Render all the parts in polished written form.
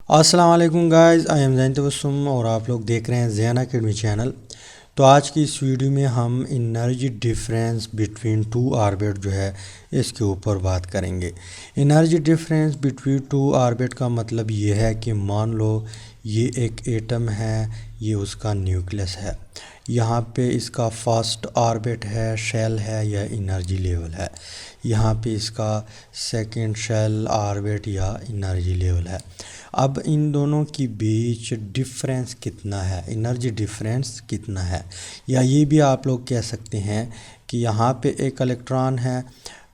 अस्सलाम वालेकुम guys, I am Jain Tabassum और आप लोग देख रहे हैं ज़ैन अकेडमी चैनल। तो आज की इस वीडियो में हम energy difference between two orbit जो है इसके ऊपर बात करेंगे। Energy difference between two orbit का मतलब ये है कि मान लो ये एक एटम है, ये उसका न्यूक्लियस है, यहाँ पे इसका फर्स्ट ऑर्बिट है, शेल है या एनर्जी लेवल है, यहाँ पे इसका सेकंड शेल ऑर्बिट या एनर्जी लेवल है। अब इन दोनों के बीच डिफरेंस कितना है, एनर्जी डिफरेंस कितना है, या ये भी आप लोग कह सकते हैं कि यहाँ पे एक इलेक्ट्रॉन है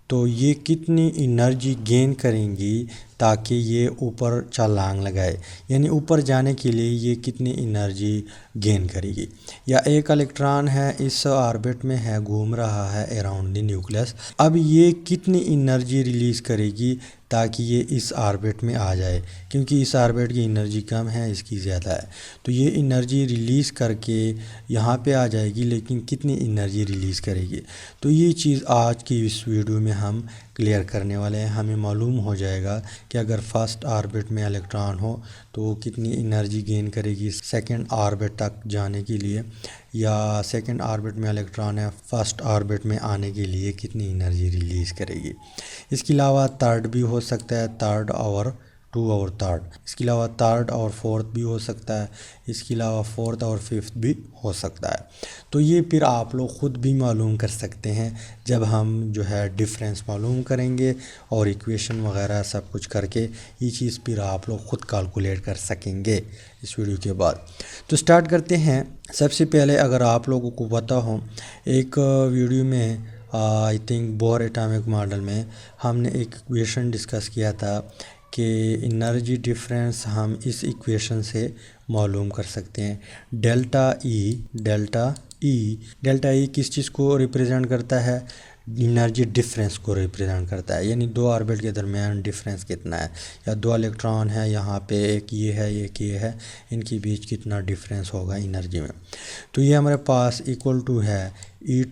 तो ये कितनी एनर्जी गेन करेंगी ताकि ये ऊपर छलांग लगाए, यानी ऊपर जाने के लिए ये कितनी एनर्जी गेन करेगी। या एक इलेक्ट्रॉन है, इस ऑर्बिट में है, घूम रहा है अराउंड द न्यूक्लियस, अब ये कितनी एनर्जी रिलीज़ करेगी ताकि ये इस ऑर्बिट में आ जाए, क्योंकि इस ऑर्बिट की एनर्जी कम है, इसकी ज़्यादा है, तो ये एनर्जी रिलीज़ करके यहाँ पे आ जाएगी, लेकिन कितनी एनर्जी रिलीज़ करेगी। तो ये चीज़ आज की इस वीडियो में हम क्लियर करने वाले हैं। हमें मालूम हो जाएगा कि अगर फर्स्ट ऑर्बिट में इलेक्ट्रॉन हो तो वो कितनी एनर्जी गेन करेगी सेकंड ऑर्बिट तक जाने के लिए, या सेकंड ऑर्बिट में इलेक्ट्रॉन है, फर्स्ट ऑर्बिट में आने के लिए कितनी एनर्जी रिलीज़ करेगी। इसके अलावा थर्ड भी हो सकता है, थर्ड और टू और थर्ड, इसके अलावा थर्ड और फोर्थ भी हो सकता है, इसके अलावा फोर्थ और फिफ्थ भी हो सकता है। तो ये फिर आप लोग ख़ुद भी मालूम कर सकते हैं जब हम जो है डिफरेंस मालूम करेंगे और इक्वेशन वगैरह सब कुछ करके ये चीज़ फिर आप लोग ख़ुद कैलकुलेट कर सकेंगे इस वीडियो के बाद। तो स्टार्ट करते हैं। सबसे पहले अगर आप लोगों को पता हो, एक वीडियो में I think bore atomic model में हमने एक इक्वेशन डिस्कस किया था कि एनर्जी डिफरेंस हम इस इक्वेशन से मालूम कर सकते हैं। डेल्टा ई किस चीज़ को रिप्रेजेंट करता है? एनर्जी डिफरेंस को रिप्रेजेंट करता है, यानी दो ऑर्बिट के दरमियान डिफरेंस कितना है, या दो इलेक्ट्रॉन है, यहाँ पे एक ये है एक ये है, इनके बीच कितना डिफरेंस होगा एनर्जी में। तो ये हमारे पास इक्वल टू है ई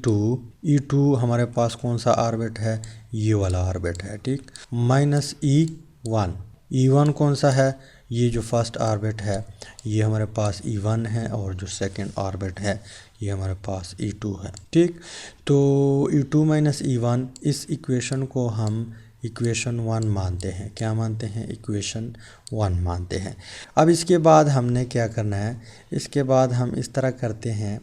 टू हमारे पास कौन सा ऑर्बिट है? ये वाला ऑर्बिट है, ठीक, माइनस ई वन कौन सा है? ये जो फर्स्ट ऑर्बिट है ये हमारे पास ई1 है, और जो सेकंड ऑर्बिट है ये हमारे पास ई2 है, ठीक। तो ई2 माइनस ई1, इस इक्वेशन को हम इक्वेशन 1 मानते हैं। क्या मानते हैं? इक्वेशन 1 मानते हैं। अब इसके बाद हमने क्या करना है, इसके बाद हम इस तरह करते हैं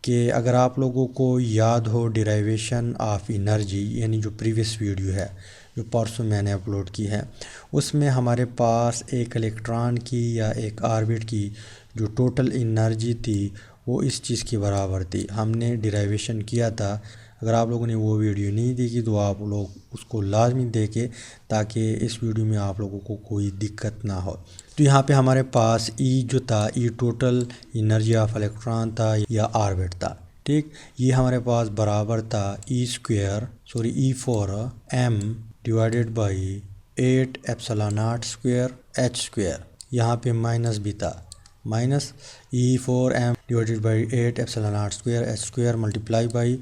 कि अगर आप लोगों को याद हो डिराइवेशन ऑफ एनर्जी, यानी जो प्रीवियस वीडियो है जो परसों मैंने अपलोड की है, उसमें हमारे पास एक इलेक्ट्रॉन की या एक ऑर्बिट की जो टोटल एनर्जी थी वो इस चीज़ के बराबर थी। हमने डिराइवेशन किया था। अगर आप लोगों ने वो वीडियो नहीं देखी तो आप लोग उसको लाजमी देखें ताकि इस वीडियो में आप लोगों को कोई दिक्कत ना हो। तो यहाँ पे हमारे पास ई जो था, ई टोटल एनर्जी ऑफ इलेक्ट्रॉन था या ऑर्बिट था, ठीक। ये हमारे पास बराबर था E4m divided by 8 epsilon naught square h square, यहाँ पे माइनस भी था, minus E4m divided by 8 epsilon naught square h square multiply by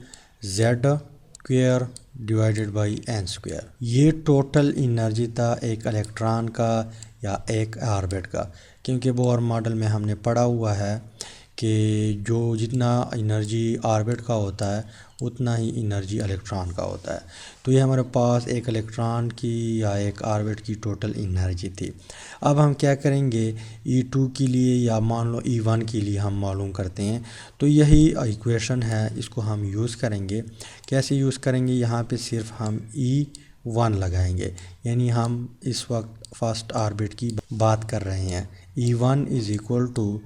z square divided by n square. ये टोटल एनर्जी था एक इलेक्ट्रॉन का या एक ऑर्बिट का, क्योंकि बोर मॉडल में हमने पढ़ा हुआ है कि जो जितना एनर्जी ऑर्बिट का होता है उतना ही एनर्जी इलेक्ट्रॉन का होता है। तो ये हमारे पास एक इलेक्ट्रॉन की या एक ऑर्बिट की टोटल एनर्जी थी। अब हम क्या करेंगे, ई2 के लिए या मान लो ई1 के लिए हम मालूम करते हैं। तो यही इक्वेशन है, इसको हम यूज़ करेंगे। कैसे यूज़ करेंगे? यहाँ पे सिर्फ हम ई1 लगाएंगे, यानी हम इस वक्त फर्स्ट ऑर्बिट की बात कर रहे हैं। E one is equal to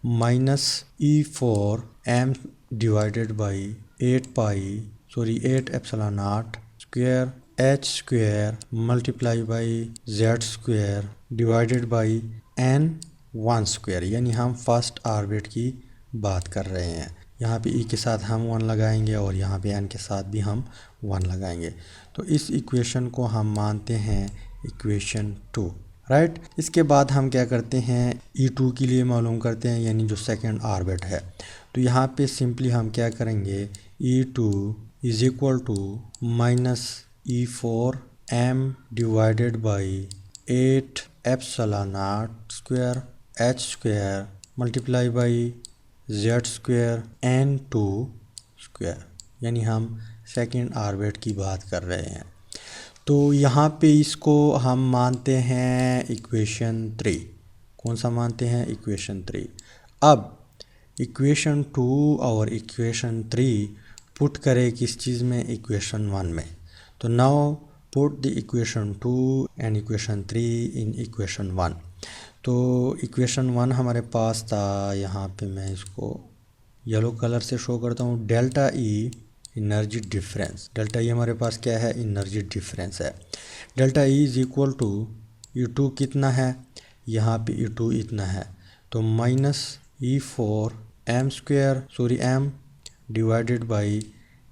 minus E4m divided by 8 epsilon naught square h square multiply by z square divided by n1 square, यानी हम फर्स्ट ऑर्बिट की बात कर रहे हैं। यहाँ पे E के साथ हम 1 लगाएंगे और यहाँ पे n के साथ भी हम 1 लगाएंगे। तो इस इक्वेशन को हम मानते हैं इक्वेशन 2, राइट। इसके बाद हम क्या करते हैं, E2 के लिए मालूम करते हैं, यानी जो सेकंड ऑर्बिट है। तो यहाँ पे सिंपली हम क्या करेंगे, E2 is equal to minus E4m divided by 8 epsilon naught square h square multiply by z square n two square, यानी हम सेकंड ऑर्बिट की बात कर रहे हैं। तो यहाँ पे इसको हम मानते हैं इक्वेशन 3। कौन सा मानते हैं? इक्वेशन 3। अब इक्वेशन 2 और इक्वेशन 3 पुट करें किस चीज़ में? इक्वेशन 1 में। तो now put the equation 2 and equation 3 in equation 1। तो इक्वेशन 1 हमारे पास था, यहाँ पे मैं इसको येलो कलर से शो करता हूँ, delta E energy difference. Delta E हमारे पास क्या है? एनर्जी डिफरेंस है। Delta E is equal to E2 कितना है? यहाँ पे E2 इतना है, तो minus E4 m divided by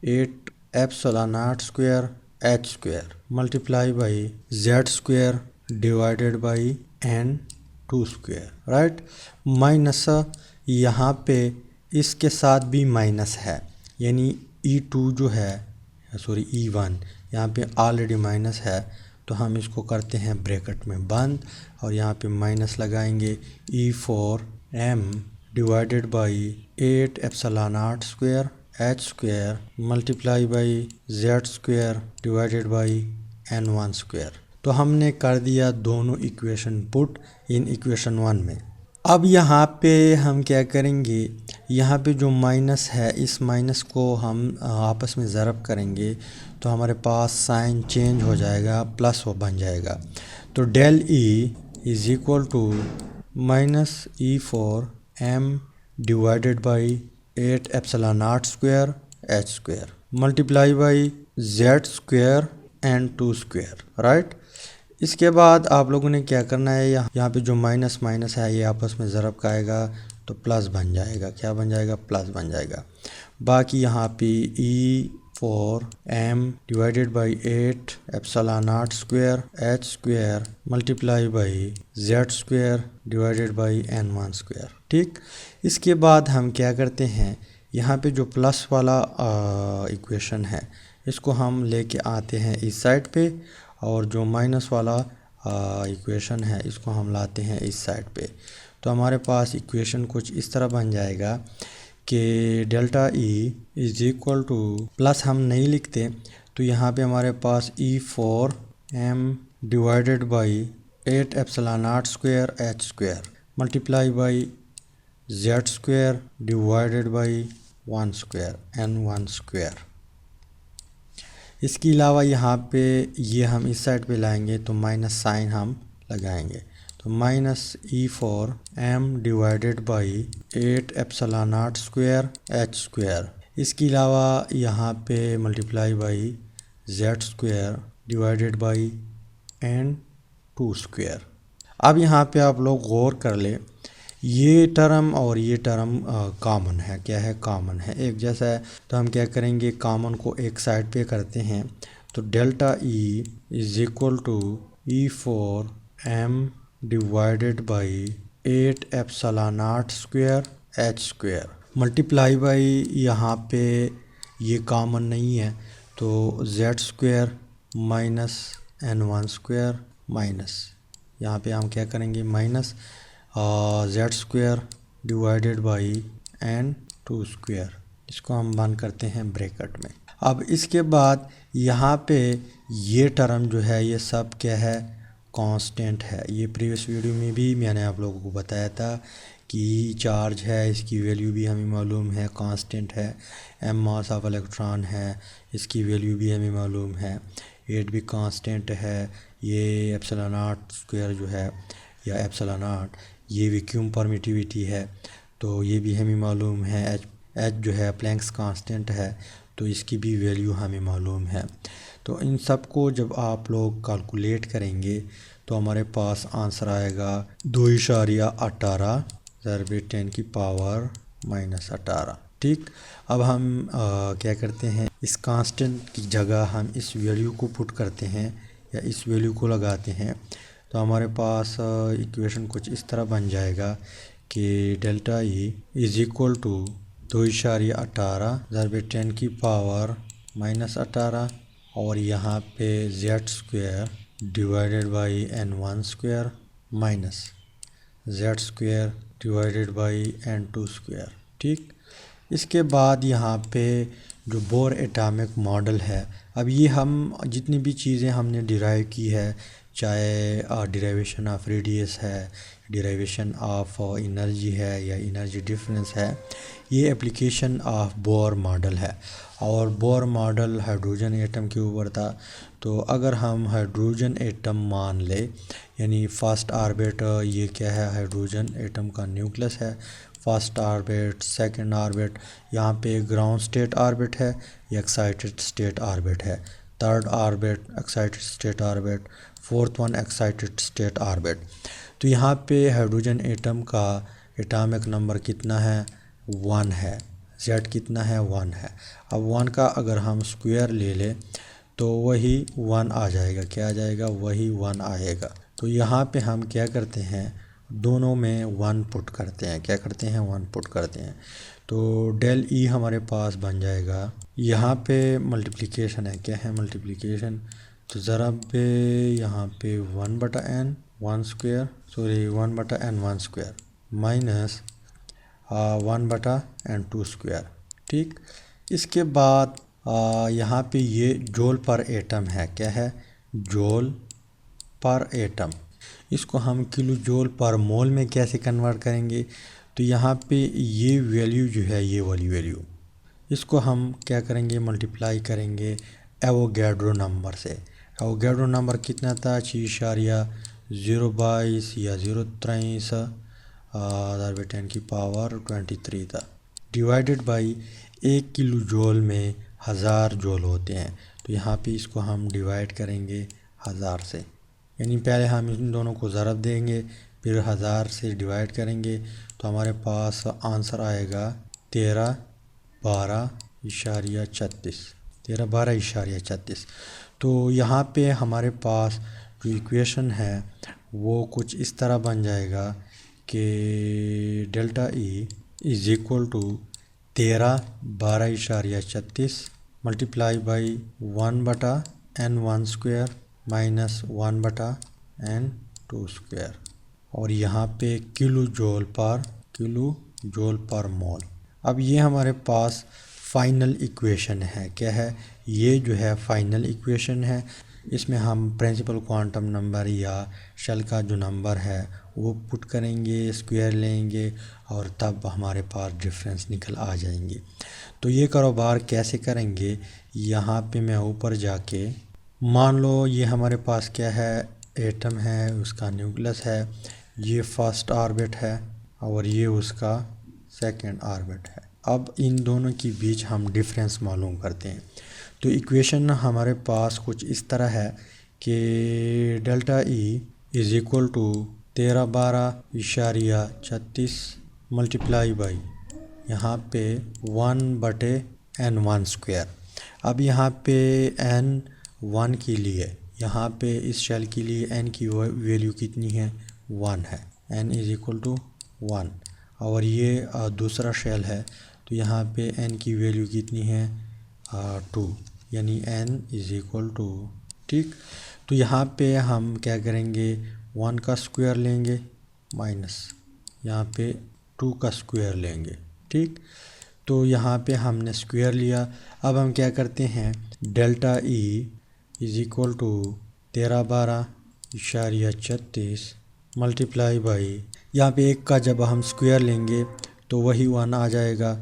8 epsilon naught square h square multiply by z square divided by n2 square, right. Minus यहाँ पे इसके साथ भी माइनस है, यानी E2 जो है E1 यहाँ पे ऑलरेडी माइनस है, तो हम इसको करते हैं ब्रैकेट में बंद और यहाँ पे माइनस लगाएंगे। E4 m divided by 8 epsilon naught square h square multiply by z square divided by n1 square. तो हमने कर दिया दोनों इक्वेशन पुट इन इक्वेशन 1 में। अब यहाँ पे हम क्या करेंगे? यहाँ पे जो माइनस है, इस माइनस को हम आपस में ज़रब करेंगे तो हमारे पास साइन चेंज हो जाएगा, प्लस वो बन जाएगा। तो del E is equal to minus E4 m divided by 8 epsilon naught square h square multiply by z square n2 square, right. इसके बाद आप लोगों ने क्या करना है? यहाँ पे जो माइनस माइनस है ये आपस में ज़रब खाएगा तो प्लस बन जाएगा। क्या बन जाएगा? प्लस बन जाएगा। बाकी यहाँ पे E4 m divided by 8 epsilon naught square h square multiply by z square divided by n1 square, ठीक। इसके बाद हम क्या करते हैं? यहाँ पे जो प्लस वाला इक्वेशन है इसको हम लेके आते हैं इस साइड पे, और जो माइनस वाला इक्वेशन है इसको हम लाते हैं इस साइड पे। तो हमारे पास इक्वेशन कुछ इस तरह बन जाएगा कि delta E is equal to, plus हम नहीं लिखते तो यहाँ पे हमारे पास E4 m divided by 8 epsilon naught square h square multiply by z square divided by 1 square n1 square. इसके अलावा यहाँ पे ये हम इस साइड पे लाएंगे तो माइनस साइन हम लगाएंगे, तो minus E4 m divided by 8 epsilon naught square h square. इसके अलावा यहाँ पे multiply by z square divided by n2 square. अब यहाँ पे आप लोग गौर कर ले, ये टर्म और ये टर्म कॉमन है। क्या है? कॉमन है, एक जैसा है। तो हम क्या करेंगे? कॉमन को एक साइड पे करते हैं, तो delta E is equal to E4 m divided by 8 epsilon naught square h square multiply by, यहाँ पे ये कॉमन नहीं है तो z square minus n1 square minus, यहाँ पे हम क्या करेंगे? Minus z square divided by n2 square. इसको हम बंद करते हैं ब्रैकेट में। अब इसके बाद यहाँ पे ये टर्म जो है ये सब क्या है? कांस्टेंट है। ये प्रीवियस वीडियो में भी मैंने आप लोगों को बताया था कि चार्ज है, इसकी वैल्यू भी हमें मालूम है, कांस्टेंट है। m मास ऑफ इलेक्ट्रॉन है, इसकी वैल्यू भी हमें मालूम है। 8 भी कांस्टेंट है। ये एप्सिलॉन नॉट स्क्वायर जो है या एप्सिलॉन नॉट, ये वैक्यूम परमिटिविटी है, तो ये भी हमें मालूम है। एच जो है प्लैंक्स कांस्टेंट है, तो इसकी भी वैल्यू हमें मालूम है। तो इन सब को जब आप लोग कैलकुलेट करेंगे तो हमारे पास आंसर आएगा 2.18 ज़रबे 10 की पावर -18, ठीक। अब हम क्या करते हैं? इस कांस्टेंट की जगह हम इस वैल्यू को पुट करते हैं या इस वैल्यू को लगाते हैं, तो हमारे पास इक्वेशन कुछ इस तरह बन जाएगा कि delta E is equal to 2.18 ज़रबे 10 की पावर -18 और यहाँ पे z square divided by n1 square minus z square divided by n2 square. ठीक, इसके बाद यहाँ पे जो बोर एटॉमिक मॉडल है, अब ये हम जितनी भी चीज़ें हमने डिराइव की है, चाहे डिराइवेशन ऑफ रेडियस है, डिराइवेशन ऑफ एनर्जी है या एनर्जी डिफरेंस है, ये एप्लीकेशन ऑफ बोर मॉडल है। और बोर मॉडल हाइड्रोजन एटम के ऊपर था। तो अगर हम हाइड्रोजन एटम मान ले, यानी फर्स्ट ऑर्बिट, ये क्या है, हाइड्रोजन एटम का न्यूक्लियस है, फर्स्ट ऑर्बिट, सेकंड ऑर्बिट, यहाँ पे ग्राउंड स्टेट ऑर्बिट है, एक्साइटेड स्टेट ऑर्बिट है, third orbit excited state orbit, fourth one excited state orbit. तो यहाँ पे हाइड्रोजन एटम का एटॉमिक नंबर कितना है, 1 है, जेड कितना है, 1 है। अब 1 का अगर हम स्क्वायर ले लें तो वही 1 आ जाएगा, क्या आ जाएगा, वही 1 आएगा। तो यहाँ पे हम क्या करते हैं, दोनों में 1 पुट करते हैं, क्या करते हैं, 1 पुट करते हैं। तो डेल ई हमारे पास बन जाएगा, यहाँ पे मल्टीप्लिकेशन है, क्या है, मल्टीप्लिकेशन, तो ज़रा पे यहाँ पे 1/n 1 square, sorry 1/n 1 square minus 1/n2 square. ठीक, इसके बाद यहाँ पे ये जूल पर एटम है, क्या है, जूल पर एटम। इसको हम किलो जूल पर मोल में कैसे कन्वर्ट करेंगे, तो यहाँ पे ये वैल्यू जो है, ये वाली वैल्यू, इसको हम क्या करेंगे, मल्टीप्लाई करेंगे एवोगैड्रो नंबर से। एवोगैड्रो नंबर कितना था, 6.022 या 0.23 10 की पावर 23 था, डिवाइडेड बाई 1 किलो जूल में 1000 जूल होते हैं। तो यहाँ पे इसको हम डिवाइड करेंगे 1000 से, यानी पहले हम इन दोनों को ज़रब देंगे, फिर 1000 से डिवाइड करेंगे, तो हमारे पास आंसर आएगा 1312.36। तो यहाँ पे हमारे पास जो इक्वेशन है वो कुछ इस तरह बन जाएगा कि delta E is equal to 1312.36 multiply by 1/n1 square minus 1/n2 square, और यहाँ पे किलो जूल पर मोल। अब ये हमारे पास फाइनल इक्वेशन है, क्या है, ये जो है फाइनल इक्वेशन है। इसमें हम प्रिंसिपल क्वांटम नंबर या शेल का जो नंबर है वो पुट करेंगे, स्क्वायर लेंगे, और तब हमारे पास डिफरेंस निकल आ जाएंगे। तो ये कारोबार कैसे करेंगे, यहाँ पे मैं ऊपर जाके, मान लो ये हमारे पास क्या है, एटम है, उसका न्यूक्लियस है, ये फर्स्ट ऑर्बिट है और ये उसका सेकंड ऑर्बिट है। अब इन दोनों के बीच हम डिफरेंस मालूम करते हैं। तो इक्वेशन हमारे पास कुछ इस तरह है कि delta E is equal to 1312.36 multiply by यहाँ पे 1/n1 स्क्वायर। अब यहाँ पे n 1 के लिए, यहाँ पे इस शेल के लिए n की वैल्यू कितनी है, 1 है, n इज़ इक्वल टू 1। और ये दूसरा शेल है, तो यहाँ पे n की वैल्यू कितनी है, 2, यानी n इज़ इक्वल टू, ठीक। तो यहाँ पे हम क्या करेंगे, 1 का स्क्वायर लेंगे माइनस यहाँ पे 2 का स्क्वायर लेंगे, ठीक। तो यहाँ पे हमने स्क्वायर लिया। अब हम क्या करते हैं, delta E is equal to 1312.36 multiply by, यहाँ पे 1 का जब हम स्क्वायर लेंगे तो वही 1 आ जाएगा,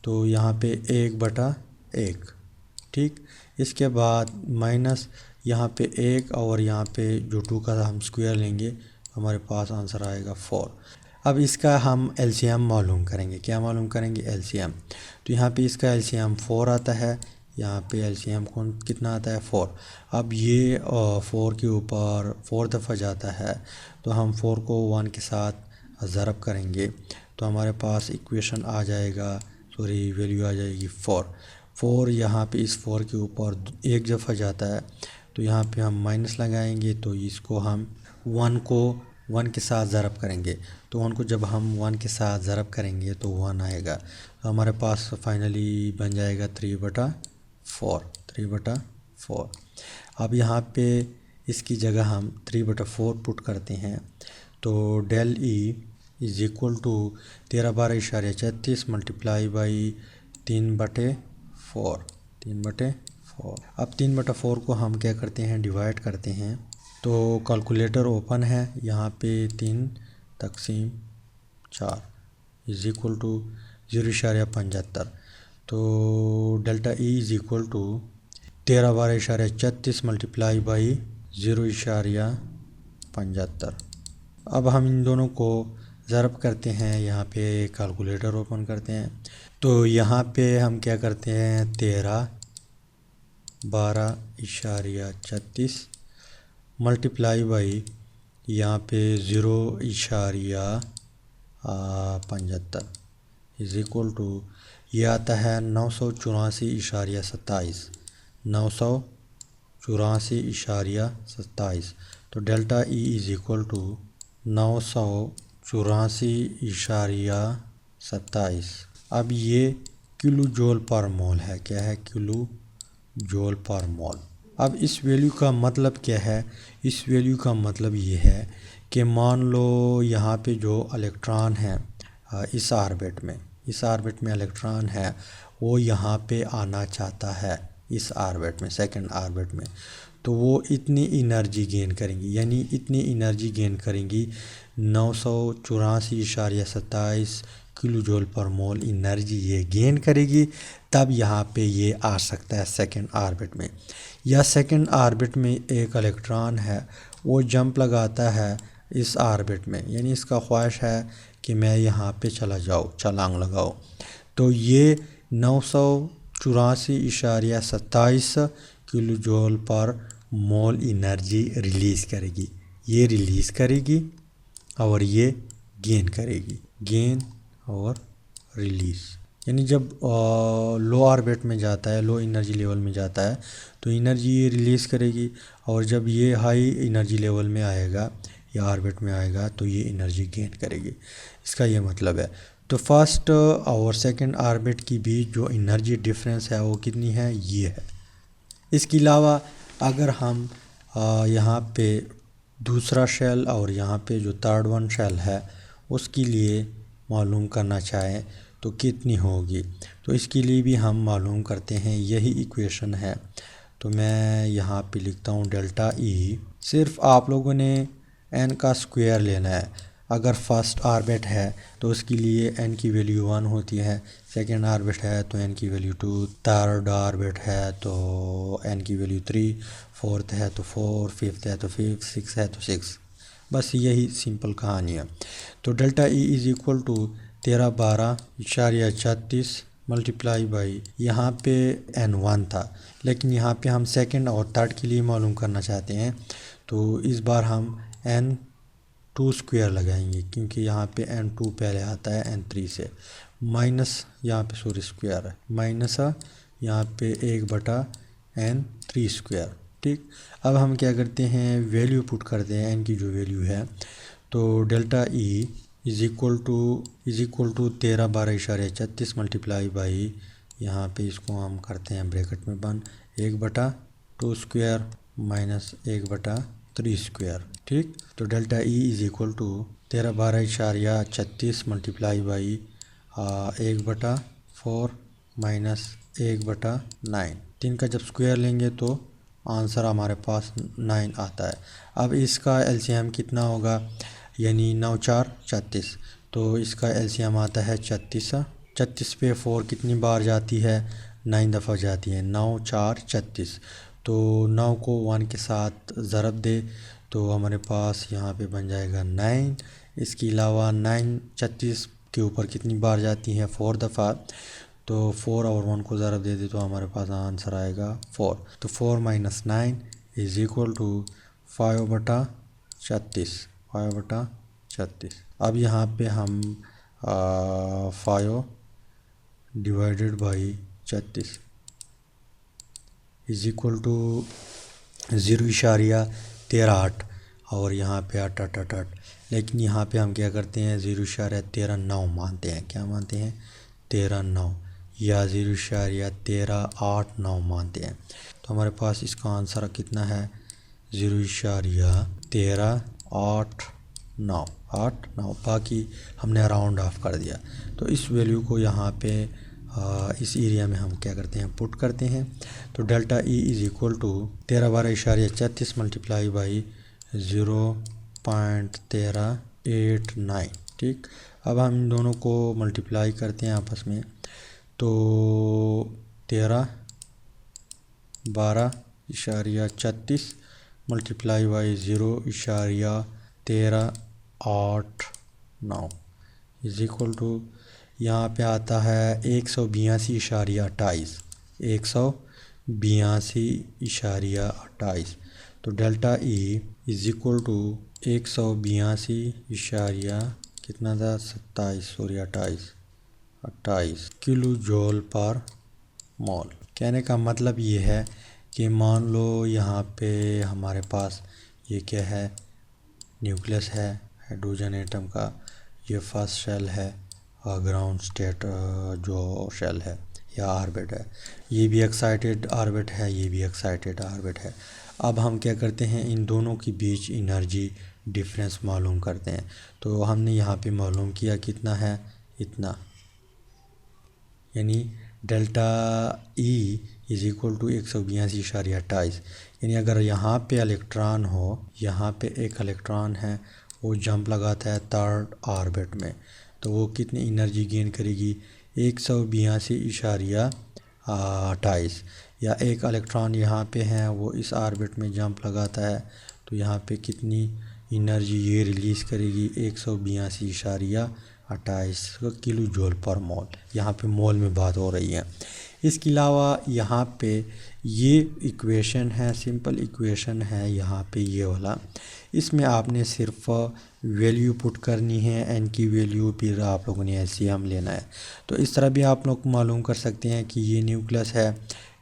तो यहाँ पे 1/1, ठीक। इसके बाद माइनस यहाँ पे 1 और यहाँ पे जो 2 का हम स्क्वायर लेंगे, हमारे पास आंसर आएगा 4। अब इसका हम एलसीएम मालूम करेंगे, क्या मालूम करेंगे, एलसीएम। तो यहाँ पे इसका एलसीएम 4 आता है, यहाँ पे एलसीएम कौन कितना आता है, 4। अब ये 4 के ऊपर 4 दफ़ा जाता है, तो हम 4 को 1 के साथ ज़रब करेंगे, तो हमारे पास इक्वेशन आ जाएगा, सॉरी वैल्यू आ जाएगी 4। यहाँ पे इस 4 के ऊपर 1 दफ़ा जाता है, तो यहाँ पे हम माइनस लगाएंगे, तो इसको हम 1 को 1 के साथ ज़रब करेंगे, तो 1 को जब हम 1 के साथ ज़रब करेंगे तो 1 आएगा। तो हमारे पास फाइनली बन जाएगा 3/4। अब यहाँ पे इसकी जगह हम 3/4 पुट करते हैं, तो del E is equal to 13/12.36 multiply by 3/4। 3/4। अब 3/4 को हम क्या करते हैं, डिवाइड करते हैं। तो कैलकुलेटर ओपन है, यहाँ पे 3/4 इज़ इक्वल टू 0.75। तो delta E is equal to 13/12.36 multiply by 0.75। अब हम इन दोनों को ज़रब करते हैं, यहाँ पे कैलकुलेटर ओपन करते हैं। तो यहाँ पे हम क्या करते हैं, 13/12.36 मल्टीप्लाई बाई यहाँ पे 0.75 इज़ इक्वल टू ये आता है 984.27। 984.27। तो delta E is equal to 984.27। अब ये किलो जूल पर मोल है। क्या है, किलो जूल पर मोल। अब इस वैल्यू का मतलब क्या है, इस वैल्यू का मतलब ये है कि मान लो यहाँ पे जो इलेक्ट्रॉन है इस ऑर्बिट में इलेक्ट्रॉन है, वो यहाँ पे आना चाहता है इस ऑर्बिट में, सेकंड ऑर्बिट में। तो वो इतनी एनर्जी गेन करेंगी, यानी इतनी एनर्जी गेन करेंगी 984.27 किलो जूल पर मोल एनर्जी ये गेन करेगी। तब यहाँ पे ये आ सकता है सेकंड ऑर्बिट में। या सेकंड ऑर्बिट में एक इलेक्ट्रॉन है, वो जंप लगाता है इस ऑर्बिट में, यानी इसका ख्वाहिश है कि मैं यहाँ पे चला जाऊँ, छलांग लगाओ। तो ये 984.27 किलो जूल पर मोल एनर्जी रिलीज़ करेगी। ये रिलीज़ करेगी और ये गेन करेगी, गेन और रिलीज़। यानी जब लो ऑर्बिट में जाता है, लो एनर्जी लेवल में जाता है, तो एनर्जी ये रिलीज़ करेगी। और जब ये हाई एनर्जी लेवल में आएगा या ऑर्बिट में आएगा, तो ये एनर्जी गेन करेगी। इसका ये मतलब है। तो फर्स्ट और सेकंड ऑर्बिट के बीच जो एनर्जी डिफरेंस है वो कितनी है, ये है। इसके अलावा अगर हम यहाँ पे दूसरा शेल और यहाँ पे जो थर्ड वन शेल है उसके लिए मालूम करना चाहें तो कितनी होगी, तो इसके लिए भी हम मालूम करते हैं। यही इक्वेशन है। तो मैं यहाँ पे लिखता हूँ डेल्टा ई। सिर्फ आप लोगों ने एन का स्क्वायर लेना है। अगर फर्स्ट ऑर्बिट है तो उसके लिए एन की वैल्यू 1 होती है, सेकंड ऑर्बिट है तो एन की वैल्यू 2, थर्ड ऑर्बिट है तो एन की वैल्यू 3, फोर्थ है तो 4, फिफ्थ है तो 5, सिक्स है तो 6। बस यही सिंपल कहानी है। तो delta E is equal to 13/12.36 multiply by, यहाँ पे एन 1 था, लेकिन यहाँ पे हम सेकंड और थर्ड के लिए मालूम करना चाहते हैं। तो इस बार हम एन 2 स्क्वायर लगाएंगे, क्योंकि यहाँ पे एन 2 पहले आता है एन 3 से। माइनस यहाँ पे सॉरी स्क्वायर है, माइनस यहाँ पे 1/n 3 स्क्वायर। ठीक। अब हम क्या करते हैं, वैल्यू पुट करते हैं एन की जो वैल्यू है। तो delta E is equal to 13/12.36 multiply by, यहाँ पे इसको हम करते हैं ब्रैकेट में बंद, 1/2 स्क्वायर माइनस 1/3 स्क्वायर। ठीक। तो delta E is equal to 13/12.36 multiply by 1/4 minus 1/9। 3 का जब स्क्वायर लेंगे तो आंसर हमारे पास 9 आता है। अब इसका एलसीएम कितना होगा, यानी 9 4 36। तो इसका एलसीएम आता है 36। 36 पे 4 कितनी बार जाती है, 9 दफ़ा जाती है। 9 4 36। तो 9 को 1 के साथ ज़रब दे तो हमारे पास यहाँ पे बन जाएगा 9। इसके अलावा 9 36 के ऊपर कितनी बार जाती है, 4 दफ़ा। तो 4 और 1 को ज़रब दे दे तो हमारे पास आंसर आएगा 4। तो 4 माइनस 9 इज़ इक्वल टू 5/36। 5/36। अब यहाँ पे हम 5 divided by 36 is equal to 0.38 और यहाँ पे 8 8 8 8। लेकिन यहाँ पे हम क्या करते हैं, 0.13 मानते हैं। क्या मानते हैं, 13 या 0.1389 मानते हैं। तो हमारे पास इसका आंसर कितना है, 0.1389। 9 बाकी हमने राउंड ऑफ कर दिया। तो इस वैल्यू को यहाँ पे इस एरिया में हम क्या करते हैं, पुट करते हैं। तो delta E is equal to 13/12 multiply by 0.1389। ठीक, अब हम इन दोनों को मल्टीप्लाई करते हैं आपस में। तो 13/12 multiply by 0.1389 is equal to यहाँ पे आता है 182.28। 182.28। तो delta E is equal to 182 कितना था 28 किलो जूल पर मोल। कहने का मतलब ये है कि मान लो यहाँ पे हमारे पास ये क्या है, न्यूक्लियस है हाइड्रोजन एटम का, ये फर्स्ट शेल है और ग्राउंड स्टेट जो शेल है या ऑर्बिट है, ये भी एक्साइटेड ऑर्बिट है, ये भी एक्साइटेड ऑर्बिट है। अब हम क्या करते हैं, इन दोनों के बीच एनर्जी डिफरेंस मालूम करते हैं। तो हमने यहाँ पे मालूम किया कितना है, इतना, यानी delta E is equal to 182.28। यानी अगर यहाँ पे इलेक्ट्रॉन हो, यहाँ पे एक इलेक्ट्रॉन है, वो जंप लगाता है थर्ड ऑर्बिट में, तो वो कितनी एनर्जी गेन करेगी 182.28। या एक इलेक्ट्रॉन यहाँ पे है, वो इस ऑर्बिट में जंप लगाता है, तो यहाँ पे कितनी एनर्जी ये रिलीज़ करेगी 182.28 किलो जूल पर मोल। यहाँ पे मोल में बात हो रही है। इसके अलावा यहाँ पे ये इक्वेशन है, सिंपल इक्वेशन है यहाँ पे ये वाला, इसमें आपने सिर्फ वैल्यू पुट करनी है, एन की वैल्यू, फिर आप लोगों ने एलसीएम लेना है। तो इस तरह भी आप लोग मालूम कर सकते हैं कि ये न्यूक्लियस है,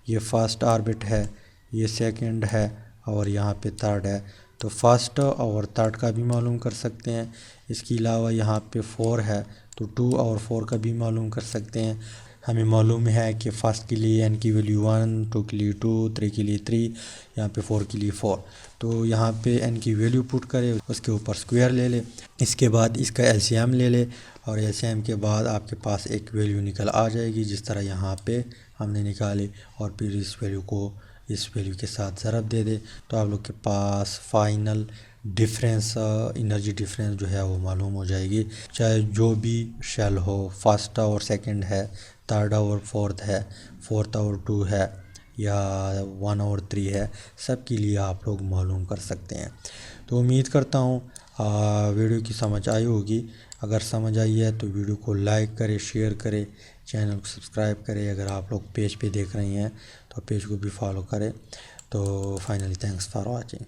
ये फर्स्ट ऑर्बिट है, ये सेकंड है और यहाँ पे थर्ड है। तो फर्स्ट और थर्ड का भी मालूम कर सकते हैं। इसके अलावा यहाँ पे 4 है, तो 2 और 4 का भी मालूम कर सकते हैं। हमें मालूम है कि फर्स्ट के लिए एन की वैल्यू 1, 2 के लिए 2, 3 के लिए 3, यहाँ पे 4 के लिए 4। तो यहाँ पे एन की वैल्यू पुट करें, उसके ऊपर स्क्वायर ले ले, इसके बाद इसका एलसीएम ले ले, और एलसीएम के बाद आपके पास एक वैल्यू निकल आ जाएगी जिस तरह यहाँ पे हमने निकाली, और फिर इस वैल्यू को इस वैल्यू के साथ ज़रब दे दे, तो आप लोग के पास फाइनल डिफरेंस, एनर्जी डिफरेंस जो है वो मालूम हो जाएगी। चाहे जो भी शेल हो, फर्स्ट और सेकंड है, थर्ड और फोर्थ है, फोर्थ और 2 है, या 1 और 3 है, सब के लिए आप लोग मालूम कर सकते हैं। तो उम्मीद करता हूँ वीडियो की समझ आई होगी। अगर समझ आई है तो वीडियो को लाइक करें, शेयर करें, चैनल को सब्सक्राइब करें। अगर आप लोग पेज पे देख रही हैं तो पेज को भी फॉलो करें। तो फाइनली थैंक्स फॉर वॉचिंग।